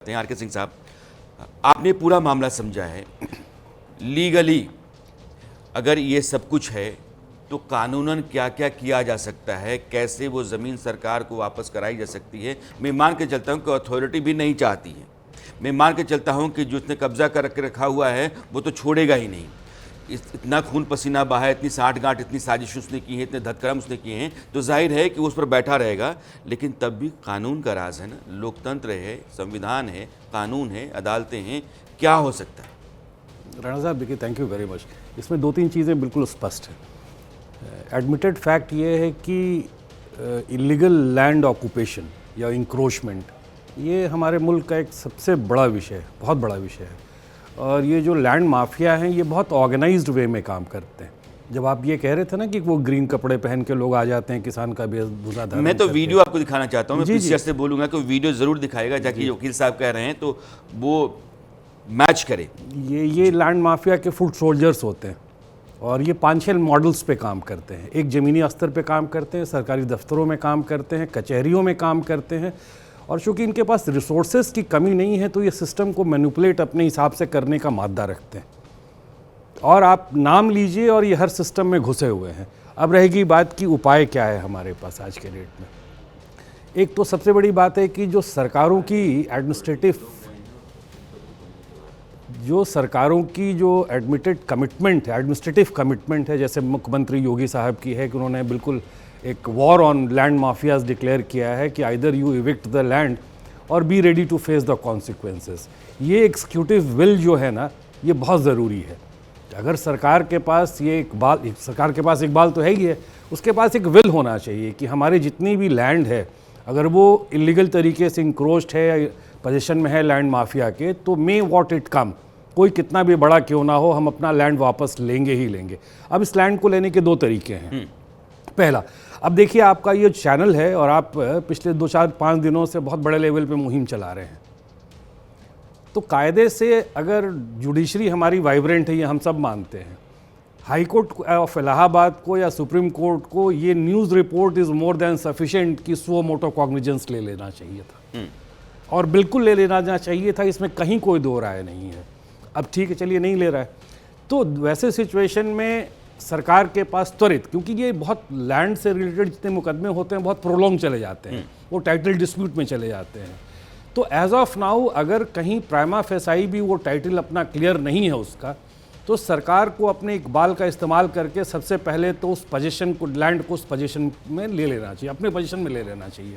R K. Singh साहब, आपने पूरा मामला समझा है। लीगली अगर ये सब कुछ है तो कानूनन क्या क्या किया जा सकता है, कैसे वो ज़मीन सरकार को वापस कराई जा सकती है। मैं मान के चलता हूँ कि अथॉरिटी भी नहीं चाहती है। मैं मान के चलता हूँ कि जो उसने कब्जा कर रखा हुआ है वो तो छोड़ेगा ही नहीं। इतना खून पसीना बहा है, इतनी साठ-गांठ, इतनी साजिश उसने की है, इतने धतकर्म उसने किए हैं, तो जाहिर है कि उस पर बैठा रहेगा। लेकिन तब भी कानून का राज है ना, लोकतंत्र है, संविधान है, कानून है, अदालतें हैं, क्या हो सकता है? राणा साहब देखिए, थैंक यू वेरी मच। इसमें दो तीन चीज़ें बिल्कुल स्पष्ट हैं। एडमिटेड फैक्ट ये है कि इलीगल लैंड ऑक्यूपेशन या इंक्रोचमेंट ये हमारे मुल्क का एक सबसे बड़ा विषय है, बहुत बड़ा विषय है। और ये जो लैंड माफिया हैं ये बहुत ऑर्गेनाइज्ड वे में काम करते हैं। जब आप ये कह रहे थे ना कि वो ग्रीन कपड़े पहन के लोग आ जाते हैं, किसान का वेशभूषा धारण मैं तो करके। वीडियो आपको दिखाना चाहता हूँ। मैं जी, पीसीआर जी। से बोलूँगा कि वीडियो ज़रूर दिखाएगा, ताकि वकील साहब कह रहे हैं तो वो मैच करे। ये लैंड माफिया के फुट सोल्जर्स होते हैं और ये 5-6 मॉडल्स पे काम करते हैं। एक ज़मीनी स्तर पे काम करते हैं, सरकारी दफ्तरों में काम करते हैं, कचहरियों में काम करते हैं। और चूँकि इनके पास रिसोर्सेज की कमी नहीं है तो ये सिस्टम को मैनिपुलेट अपने हिसाब से करने का मादा रखते हैं। और आप नाम लीजिए और ये हर सिस्टम में घुसे हुए हैं। अब रहेगी बात कि उपाय क्या है हमारे पास आज के डेट में। एक तो सबसे बड़ी बात है कि जो सरकारों की एडमिटेड कमिटमेंट है, एडमिनिस्ट्रेटिव कमिटमेंट है, जैसे मुख्यमंत्री योगी साहब की है कि उन्होंने बिल्कुल एक war on land mafias declare किया है कि either you evict the land और be ready to face the consequences. ये एग्जीक्यूटिव विल जो है ना, ये बहुत ज़रूरी है। अगर सरकार के पास एक बाल तो है ही है, उसके पास एक विल होना चाहिए कि हमारे जितनी भी लैंड है, अगर वो इलीगल तरीके से इंक्रोच्ड है या पोजीशन में है लैंड माफिया के, तो मे व्हाट इट कम, कोई कितना भी बड़ा क्यों ना हो, हम अपना लैंड वापस लेंगे ही लेंगे। अब इस लैंड को लेने के दो तरीके हैं। पहला, अब देखिए आपका ये चैनल है और आप पिछले 2-4-5 दिनों से बहुत बड़े लेवल पे मुहिम चला रहे हैं। तो कायदे से अगर जुडिशरी हमारी वाइब्रेंट है, ये हम सब मानते हैं, हाई कोर्ट ऑफ इलाहाबाद को या सुप्रीम कोर्ट को ये news report is more than sufficient कि सुओ मोटो कॉग्निजेंस ले लेना चाहिए था। और बिल्कुल ले लेना चाहिए था, इसमें कहीं कोई दो राय नहीं है। अब ठीक है, चलिए नहीं ले रहा है, तो वैसे सिचुएशन में सरकार के पास त्वरित, क्योंकि ये बहुत लैंड से रिलेटेड जितने मुकदमे होते हैं बहुत प्रोलॉन्ग चले जाते हैं, वो टाइटल डिस्प्यूट में चले जाते हैं। तो एज ऑफ नाउ अगर कहीं प्राइमा फेसाई भी वो टाइटल अपना क्लियर नहीं है उसका, तो सरकार को अपने इकबाल का इस्तेमाल करके सबसे पहले तो उस पोजीशन को, लैंड को उस पोजीशन में ले लेना चाहिए, अपने पोजीशन में ले लेना चाहिए।